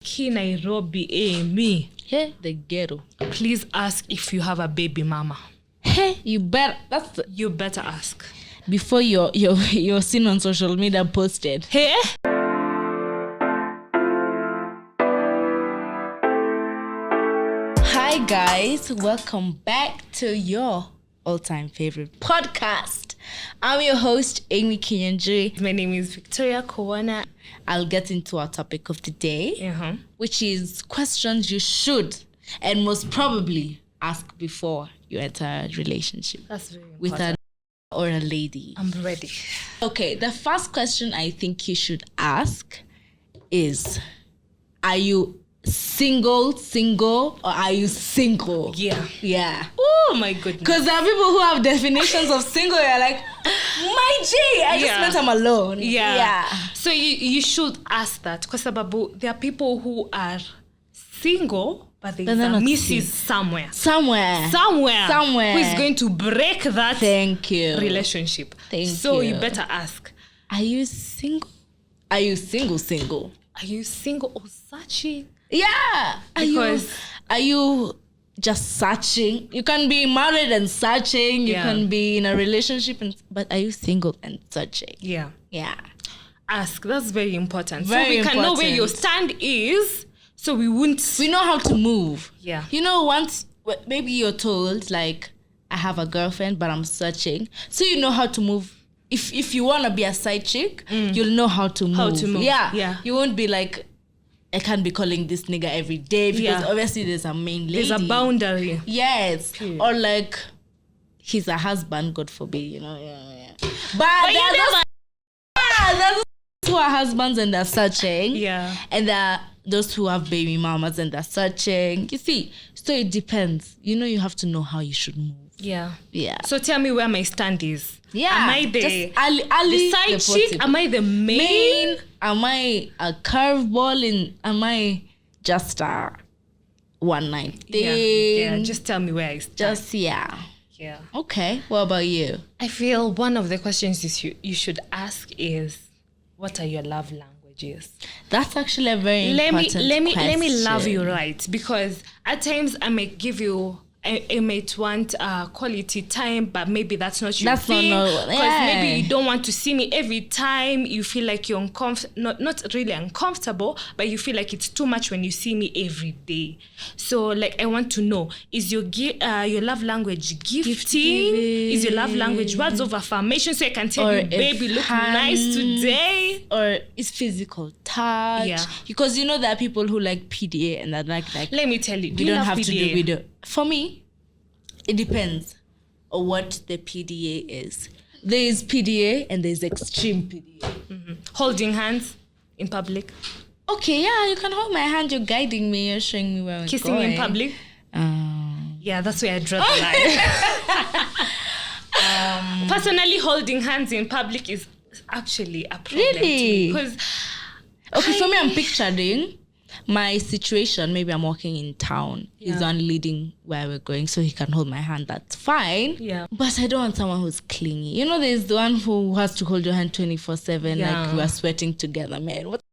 Ki Nairobi, me. Hey, the ghetto. Please ask if you have a baby mama. Hey, you better. You better ask before your seen on social media posted. Hey. Hi guys, welcome back to your all-time favorite podcast. I'm your host, Amy Kinyanjui. My name is Victoria Kowana. I'll get into our topic of the day, which is questions you should and most probably ask before you enter a relationship. That's very important. With a or a lady. I'm ready. Okay, the first question I think you should ask is, are you single, or are you single? Yeah. Oh my goodness. Because there are people who have definitions of single. You're like, my G, I just meant I'm alone. Yeah. So you should ask that. Because there are people who are single, but there's a Mrs. somewhere who is going to break that relationship. So you better ask, are you single? Are you single? Are you single or searching? Yeah. Are you just searching? You can be married and searching. You can be in a relationship, but are you single and searching? Yeah. Ask. That's very important. Very so we important. Can know where your stand is. So we know how to move. Yeah. You know, once maybe you're told like, I have a girlfriend, but I'm searching. So you know how to move. If you want to be a side chick, you'll know how to move. Yeah. You won't be like, I can't be calling this nigga every day because obviously there's a main lady. There's a boundary. Yes. Period. Or like, he's a husband, God forbid, you know. Yeah. But there's those who are husbands and they're searching. Yeah. And there are those who have baby mamas and they're searching. You see, so it depends. You know, you have to know how you should move. Yeah. So tell me where my stand is. Yeah. Am I the side chick? Am I the main? Am I a curveball? Am I just a one night thing? Yeah. Just tell me where I stand. Yeah. Okay. What about you? I feel one of the questions you should ask is, what are your love languages? That's actually a very important question. Let me love you right, because at times I may give you. I might want quality time, but maybe that's not your thing. Because maybe you don't want to see me every time. You feel like you're not really uncomfortable, but you feel like it's too much when you see me every day. So, like, I want to know: is your love language gifting? Is your love language words of affirmation? So I can tell you, babe, you look nice today. Or is physical touch? Yeah. Because you know there are people who like PDA and that like. Let me tell you, we don't have PDA? To do video. For me, it depends on what the PDA is. There is PDA and there's extreme PDA. Mm-hmm. Holding hands in public. Okay, yeah, you can hold my hand. You're guiding me. You're showing me where we're Kissing going. in public. Yeah, that's where I draw the line. Personally, holding hands in public is actually a problem. Really? Because for me, I'm picturing my situation. Maybe I'm walking in town. He's on leading where we're going, so he can hold my hand. That's fine. Yeah. But I don't want someone who's clingy. You know, there's the one who has to hold your hand 24/7, like we are sweating together, man. What?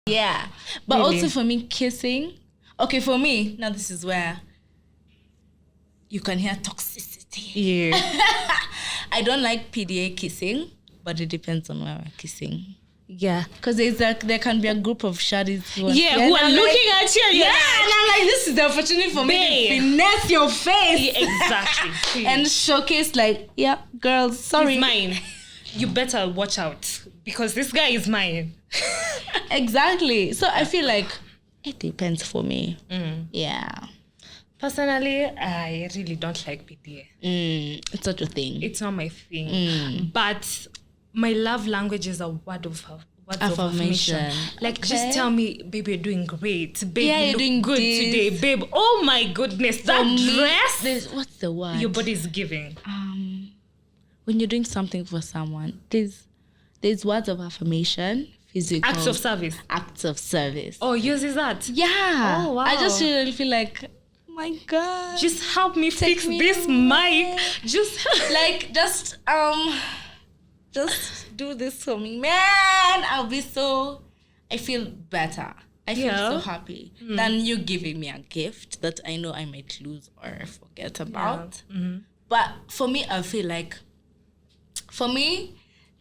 Yeah. But really? Also for me, kissing. Okay, for me, now this is where you can hear toxicity. Yeah. I don't like PDA kissing, but it depends on where we're kissing. Yeah, because there can be a group of shawties who are looking at you. Yeah, and I'm like, this is the opportunity for me to finesse your face. Yeah, exactly. And showcase like, girls, sorry. He's mine. You better watch out because this guy is mine. Exactly. So I feel like it depends for me. Yeah. Personally, I really don't like PDA. It's not your thing. It's not my thing. But my love language is a word of affirmation. Like, just tell me, baby, you're doing great. Babe, you look doing good today. Babe, oh my goodness, that dress. What's the word? Your body is giving. When you're doing something for someone, there's words of affirmation, physical. Acts of service. Oh, yours is that? Yeah. Oh, wow. I just really feel like, oh my God. Just help me fix this mic. Just do this for me, man. I feel better. I feel so happy than you giving me a gift that I know I might lose or forget about. But for me, I feel like,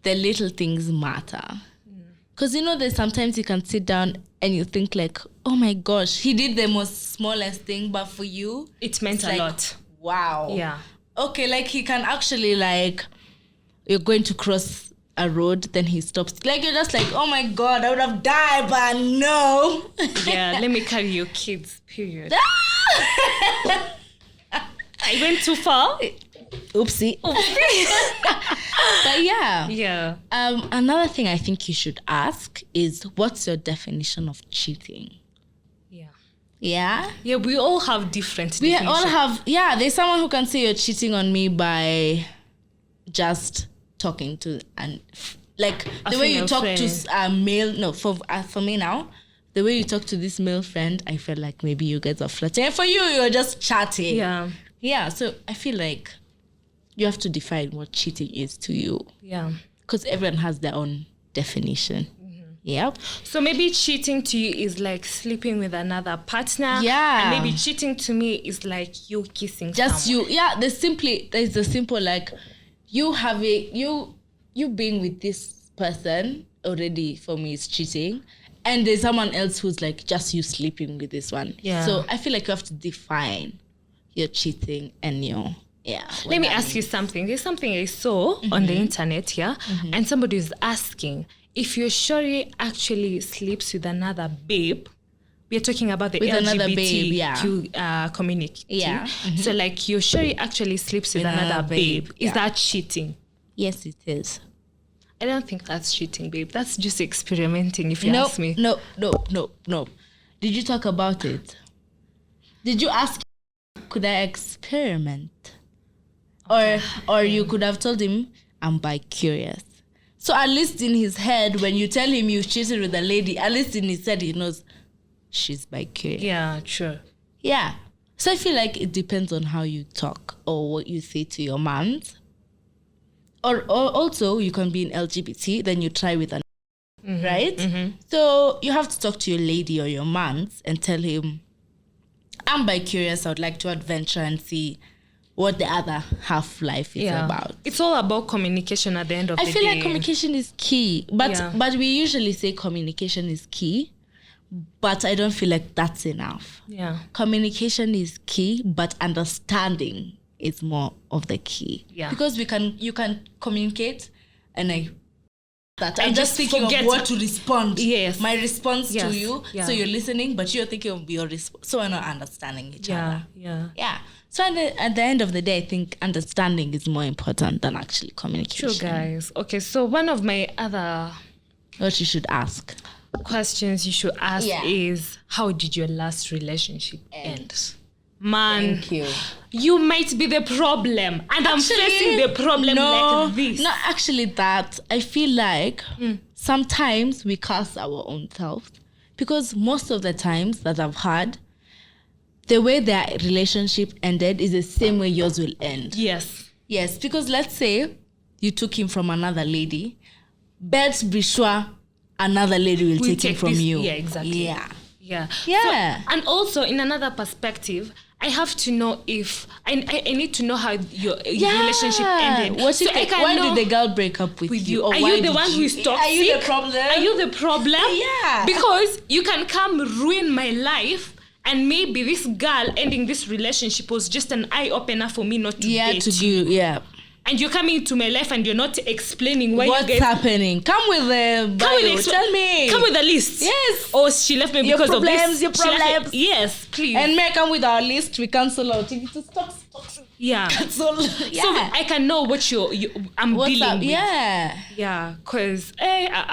the little things matter. Because, there's sometimes you can sit down and you think like, oh my gosh, he did the most smallest thing, but for you, it meant a lot. Wow. Yeah. Okay, like he can actually you're going to cross a road, then he stops. Like you're just like, oh my God, I would have died, but no. Yeah, let me carry your kids, period. I went too far. Oopsie. But yeah. Another thing I think you should ask is, what's your definition of cheating? Yeah, we all have different definitions. We all have, there's someone who can say you're cheating on me by just talking to, and like the way you talk to a male, no, for me now, the way you talk to this male friend, I feel like maybe you guys are flirting. And for you, you're just chatting. Yeah, so I feel like you have to define what cheating is to you. Yeah. Because everyone has their own definition. Yep. So maybe cheating to you is like sleeping with another partner. Yeah. And maybe cheating to me is like you kissing just someone. You. Yeah, there's the simple like you being with this person already, for me is cheating. And there's someone else who's like just you sleeping with this one. Yeah. So I feel like you have to define your cheating and your Let me ask you something. There's something I saw on the internet here, and somebody is asking, if your shorty actually sleeps with another babe, we're talking about the LGBTQ community. Yeah. So like your shorty actually sleeps with another babe. Is that cheating? Yes, it is. I don't think that's cheating, babe. That's just experimenting, if you ask me. No. Did you talk about it? Did you ask, could I experiment? Or you could have told him, I'm bi-curious. So at least in his head, when you tell him you cheated with a lady, at least in his head, he knows she's bi-curious. Yeah, true. Yeah. So I feel like it depends on how you talk or what you say to your mans. Or also, you can be in LGBT, then you try with an right? So you have to talk to your lady or your mans and tell him, I'm bi-curious, I would like to adventure and see what the other half life is about. It's all about communication at the end of the day. I feel like communication is key. But we usually say communication is key, but I don't feel like that's enough. Yeah. Communication is key, but understanding is more of the key. Yeah. Because you can communicate and I'm just thinking of what to respond. Yes. My response to you. Yeah. So you're listening, but you're thinking of your response. So we're not understanding each other. Yeah. So at the end of the day, I think understanding is more important than actually communication. True, guys. Okay, so one of my other... What you should ask. Questions you should ask is, how did your last relationship end? Man, thank you. You might be the problem, and I'm facing the problem like this. Not actually that. I feel like sometimes we curse our own selves, because most of the times that I've had, the way their relationship ended is the same way yours will end. Yes, because let's say you took him from another lady, bet be sure another lady will take him from you. Yeah, exactly. Yeah. So, and also in another perspective, I have to know if I need to know how your relationship ended. Why did the girl break up with you? Are you the one who is toxic? Are you the problem? Are you the problem? Yeah. Because you can come ruin my life, and maybe this girl ending this relationship was just an eye opener for me not to date you. And you're coming into my life and you're not explaining what's happening. Come with the bio. Tell me. Come with a list. Yes. Or she left me because of this. Your problems. Yes, please. And may I come with our list? We cancel out. Yeah. So I can know what I'm dealing with. Yeah. Because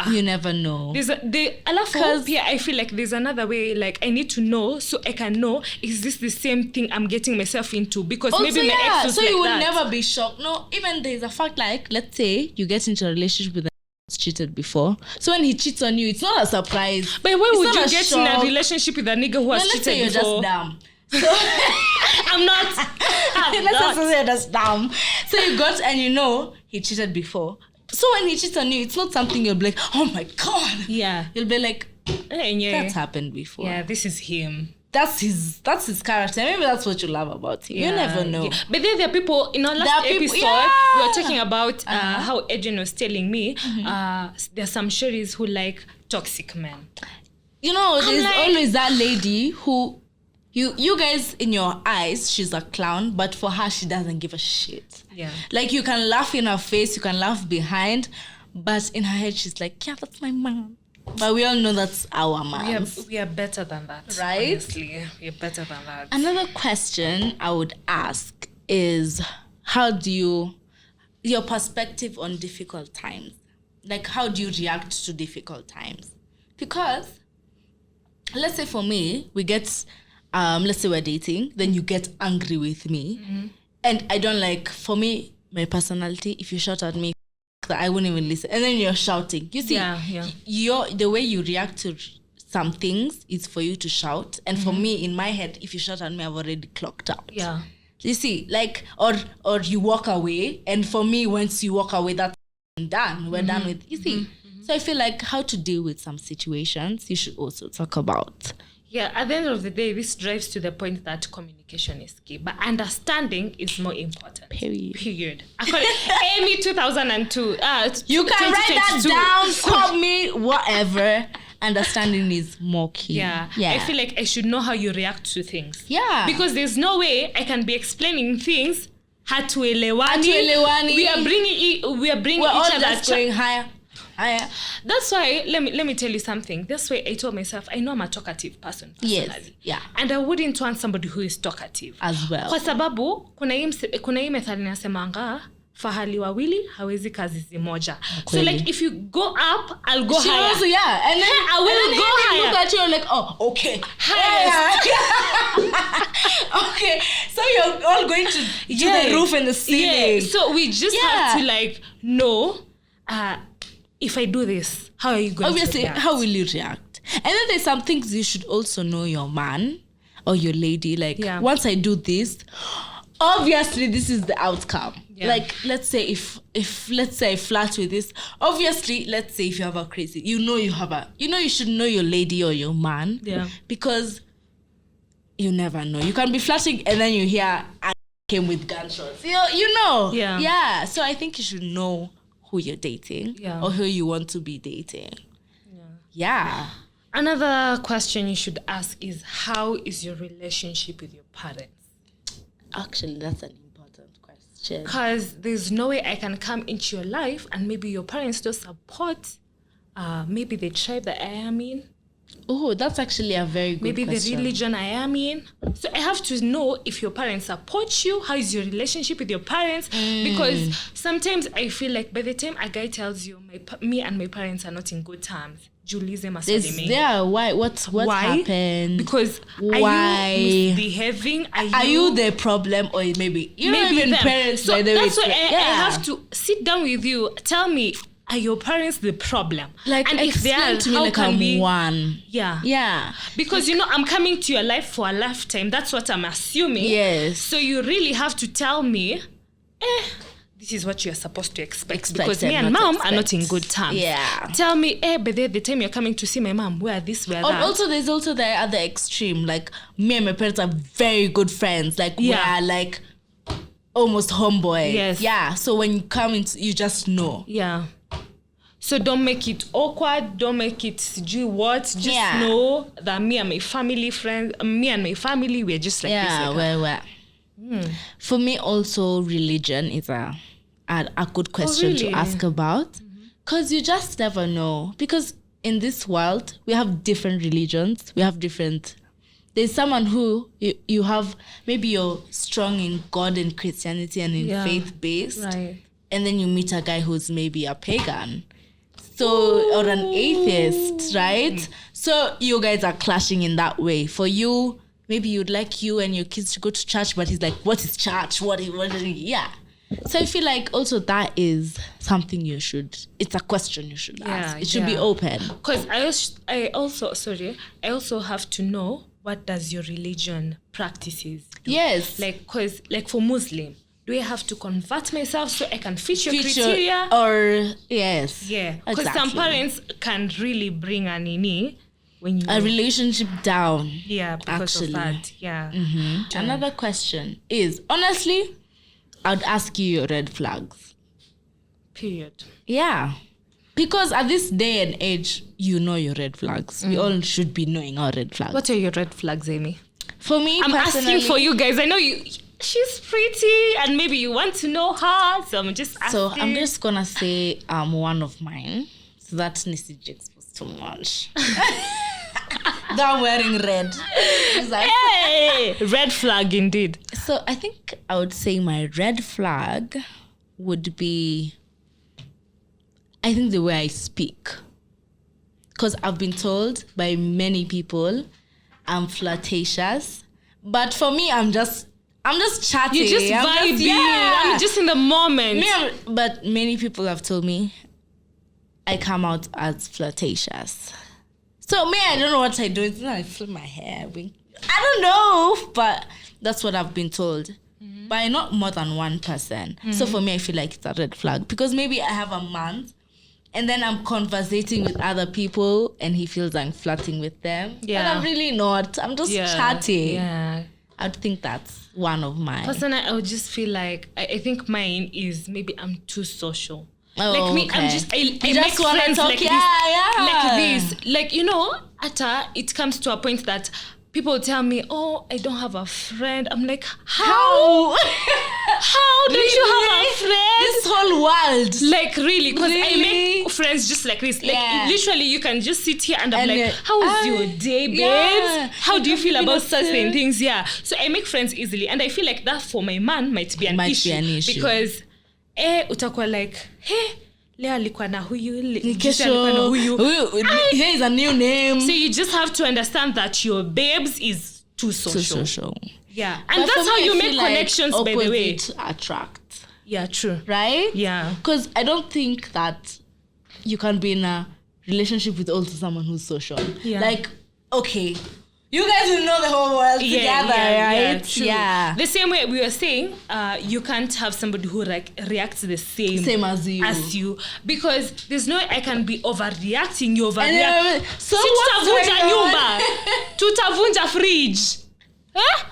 you never know. I feel like there's another way. Like I need to know so I can know, is this the same thing I'm getting myself into? Because also, maybe my ex was so like you will that. never be shocked. No, even there's a fact like, let's say you get into a relationship with a who's cheated before. So when he cheats on you, it's not a surprise. But why would you get in a relationship with a nigga who has cheated before? Let's say you're just dumb. So I'm not. Let's say you're just dumb. So you got and you know he cheated before. So when he cheats on you, it's not something you'll be like, oh my God. Yeah. You'll be like, That's happened before. Yeah, this is him. That's his character. Maybe that's what you love about him. You never know. Yeah. But then there are people, in our last episode, we were talking about how Adrian was telling me there's some sherries who like toxic men. You know, there's always that lady who, you guys, in your eyes, she's a clown, but for her, she doesn't give a shit. Yeah. Like, you can laugh in her face, you can laugh behind, but in her head, she's like, yeah, that's my mom. But we all know that's our man. We are better than that. Right? Honestly, we are better than that. Another question I would ask is, how do your perspective on difficult times? Like, how do you react to difficult times? Because, let's say for me, we get, let's say we're dating, then you get angry with me. Mm-hmm. And I don't like, for me, my personality, if you shout at me, that I wouldn't even listen, and then you're shouting. You see, the way you react to some things is for you to shout, and for me, in my head, if you shout at me, I've already clocked out. Yeah, you see, like, or you walk away, and for me, once you walk away, that's done. We're done with. You see, so I feel like how to deal with some situations, you should also talk about. Yeah, at the end of the day, this drives to the point that communication is key, but understanding is more important. Period. Amy 2002. You can write that down, call me, whatever. Understanding is more key. Yeah. I feel like I should know how you react to things. Yeah. Because there's no way I can be explaining things. Hatuelewani. We are bringing We're each all other just going higher. That's why let me tell you something. That's why I told myself I know I'm a talkative person personally. Yes, yeah. And I wouldn't want somebody who is talkative as well. Kwa sababu kuna hii methali nasemanga fahali wawili hawezi kazi zimoja. So like if you go up, I'll go higher. Also, yeah. And then I will go higher. Look at you like, oh, okay. Okay. So you're all going to the roof and the ceiling. Yeah. So we just have to like know if I do this, how are you going to react? Obviously, how will you react? And then there's some things you should also know your man or your lady. Like, once I do this, obviously this is the outcome. Yeah. Like, let's say if let's say I flirt with this, obviously, let's say if you have a crazy, you should know your lady or your man. Yeah. Because you never know. You can be flirting and then you hear, I came with gunshots. You know. Yeah. Yeah. So I think you should know who you're dating or who you want to be dating. Yeah. Another question you should ask is, how is your relationship with your parents? Actually, that's an important question. Because there's no way I can come into your life and maybe your parents don't support maybe the tribe that I am in. Oh, that's actually a very good question. Maybe the religion I am in. So I have to know if your parents support you. How is your relationship with your parents? Because sometimes I feel like by the time a guy tells you, me and my parents are not in good terms, Julize maswali. Yeah, why? What happened? Because are you misbehaving? Are you the problem, or maybe you're not even them. Parents? So that's why I have to sit down with you. Tell me, are your parents the problem? Like, and if they are, to me, how like can we? One. Yeah. Because I'm coming to your life for a lifetime. That's what I'm assuming. Yes. So you really have to tell me, this is what you're supposed to expect because me and mom are not in good terms. Yeah. Tell me, but the time you're coming to see my mom, where this, where that. Also, there's also the other extreme. Like, me and my parents are very good friends. Like, we are like almost homeboy. Yes. Yeah. So when you come into, you just know. Yeah. So don't make it awkward. Don't make it do what. Just know that me and my family, we're just like this. Yeah, For me, also, religion is a good question to ask about. Because you just never know. Because in this world, we have different religions. There's someone who you have, maybe you're strong in God and Christianity and in faith-based. Right. And then you meet a guy who's maybe a pagan. Or an atheist, right? So you guys are clashing in that way. For you, maybe you'd like you and your kids to go to church, but he's like, what is church? What is So I feel like also that is something it's a question you should ask. It should be open. Because I also have to know, what does your religion practices do? Yes. Like for Muslim, do I have to convert myself so I can fit your criteria? Or, yes. Yeah. Because some parents can really bring a nini. when you a relationship down. Yeah, because of that. Yeah. Another question is, honestly, I'd ask you your red flags. Period. Yeah. Because at this day and age, you know your red flags. We all should be knowing our red flags. What are your red flags, Amy? For me, I'm asking for you guys. I know she's pretty and maybe you want to know her. So I'm just asking. So I'm just going to say one of mine. So that's Nisiji exposed too much. I'm wearing red. Hey, red flag indeed. So I think I would say my red flag would be, I think, the way I speak. Because I've been told by many people I'm flirtatious. But for me, I'm just chatting. You're just vibing. I'm just in the moment. But many people have told me I come out as flirtatious. So me, I don't know what I do. It's not I flip my hair. I don't know. But that's what I've been told. By not more than one person. So for me, I feel like it's a red flag. Because maybe I have a month and then I'm conversating with other people and he feels I'm flirting with them. Yeah. But I'm really not. I'm just chatting. Yeah. I think that's one of mine. Personally, I would just feel like, I think mine is maybe I'm too social. Oh, like me, okay. I'm just, I make friends like this. Like, you know, it comes to a point that people tell me, oh, I don't have a friend. I'm like, how? How don't you have a friend? This whole world. Like, really? Because I make friends just like this. Like, literally, you can just sit here and I'm like, how was your day, babes? Yeah. How do you feel about certain things? Yeah. So I make friends easily. And I feel like that for my man might be an issue. Because, utakuwa like, hey, leo alikuwa na huyu, here is a new name. So you just have to understand that your babes is too social. Yeah. And but that's how you make connections, by the way. Attract. Yeah, true. Right? Yeah. Because I don't think that you can be in a relationship with also someone who's social. Yeah. Like, okay, you guys will know the whole world together, right? Yeah. The same way we were saying, you can't have somebody who reacts the same as you. Because there's no way I can be overreacting. You overreact. So tutavunja nyumba. Tutavunja fridge. Huh?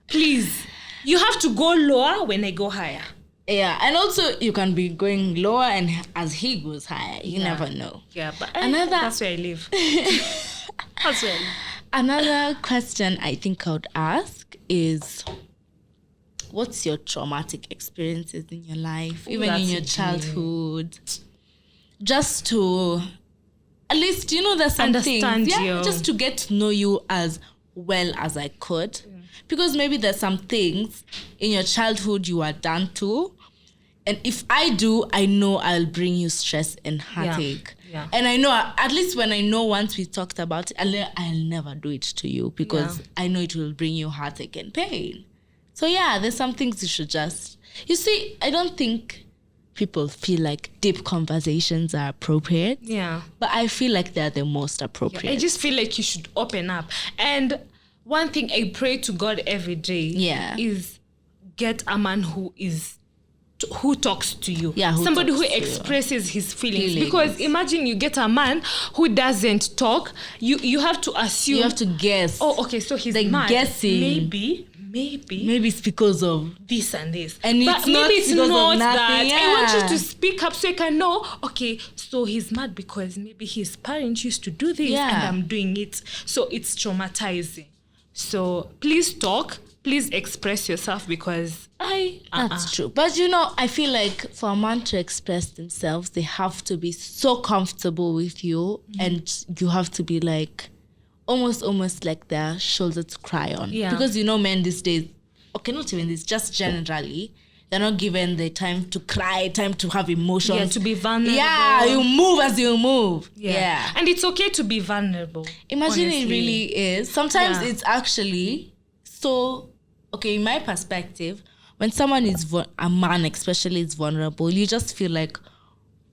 Please. You have to go lower when I go higher. Yeah, and also you can be going lower and as he goes higher. You never know. Yeah, but that's where I live. That's where I live. Another question I think I would ask is, what's your traumatic experiences in your life, even in your childhood? Just to, at least, there's some understand things. Yeah, just to get to know you as well as I could. Yeah. Because maybe there's some things in your childhood you are done to. And if I do, I know I'll bring you stress and heartache. Yeah. And I know, at least when I know once we talked about it, I'll never do it to you because I know it will bring you heartache and pain. So yeah, there's some things you should just... You see, I don't think people feel like deep conversations are appropriate. Yeah. But I feel like they're the most appropriate. I just feel like you should open up. And one thing I pray to God every day is get a man who talks to you. Yeah, somebody who expresses his feelings. Because imagine you get a man who doesn't talk. You have to assume. You have to guess. Oh, okay, so he's like mad. Guessing. Maybe it's because of this and this. And but it's maybe not it's because not of nothing. That. Yeah. I want you to speak up so I can know, okay, so he's mad because maybe his parents used to do this and I'm doing it. So it's traumatizing. So please talk. Please express yourself because That's true. But I feel like for a man to express themselves, they have to be so comfortable with you and you have to be like almost like their shoulder to cry on. Yeah. Because men these days, okay, not even this, just generally, they're not given the time to cry, time to have emotions. Yeah, to be vulnerable. Yeah, you move as you move. Yeah. And it's okay to be vulnerable. Imagine honestly. It really is. Sometimes it's actually so... Okay, in my perspective, when someone is a man especially is vulnerable, you just feel like,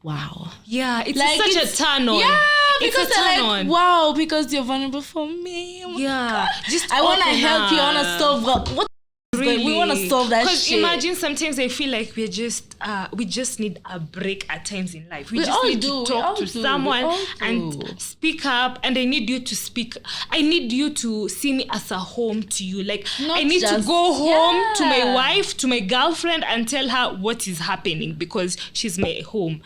wow. Yeah, it's like such a turn on. Yeah, because they're like, wow, because you're vulnerable for me. Oh my God. Just I want to help you. I want to solve what Really? We want to solve that shit. Because imagine sometimes I feel like we just need a break at times in life. We just need to talk to someone and speak up. And I need you to speak. I need you to see me as a home to you. Like, I need to go home to my wife, to my girlfriend, and tell her what is happening because she's my home.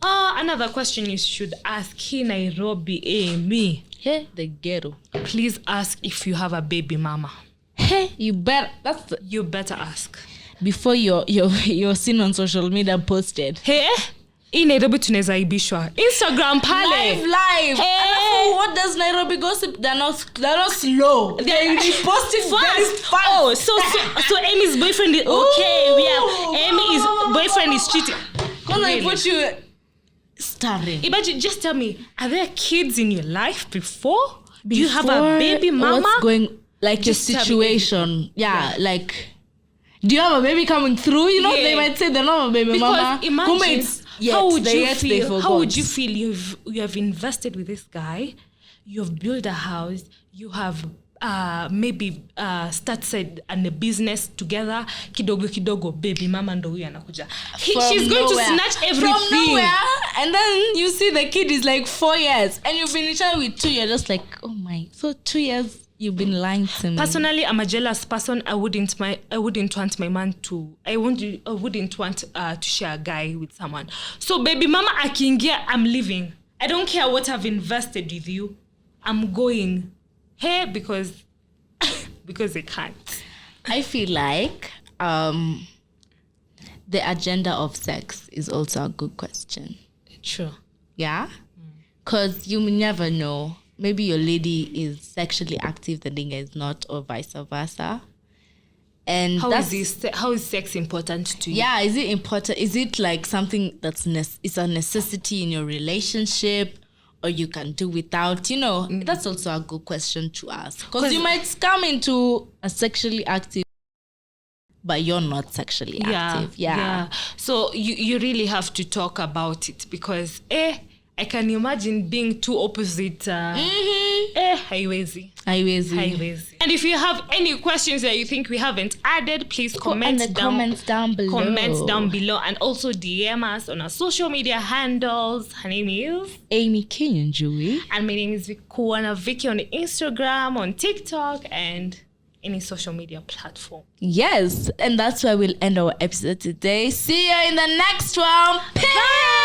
Another question you should ask. Hey, Nairobi, me. Hey, the ghetto. Please ask if you have a baby mama. Hey, you better ask before you're seen on social media posted. Hey, in Nairobi tunaweza ibishwa Instagram pale live. Hey, what does Nairobi gossip? They're not slow. They post it fast. Oh, so Amy's boyfriend is okay. Amy's boyfriend is cheating. Because I put you starring. Imagine, just tell me, are there kids in your life before? Do you have a baby mama? What's going? Like just your situation. Like, do you have a baby coming through? You know, they might say they're not a baby mama. Imagine, how would you feel you have invested with this guy, you have built a house, you have maybe started a business together, kidogo baby mama ndo huyu anakuja. She's going to snatch everything. From nowhere, and then you see the kid is like 4 years, and you've been in child with 2 years, just like, oh my, so 2 years. You've been lying to me. Personally, I'm a jealous person. I wouldn't want my man to. I wouldn't want to share a guy with someone. So, baby mama akiingia, I'm leaving. I don't care what I've invested with you. I'm going. Hey, because I can't. I feel like the agenda of sex is also a good question. True. Yeah? Because you never know. Maybe your lady is sexually active, the nigga is not, or vice versa. And how is sex important to you? Yeah, is it important? Is it like something that's is a necessity in your relationship, or you can do without? You know, that's also a good question to ask. Because you might come into a sexually active, but you're not sexually active. Yeah. So you really have to talk about it because I can imagine being two opposite. Haiwezi. And if you have any questions that you think we haven't added, please comments down below. And also DM us on our social media handles. Her name is Amy Kenyanjui. And my name is Vicky on Instagram, on TikTok, and any social media platform. Yes, and that's where we'll end our episode today. See you in the next one. Peace! Bye!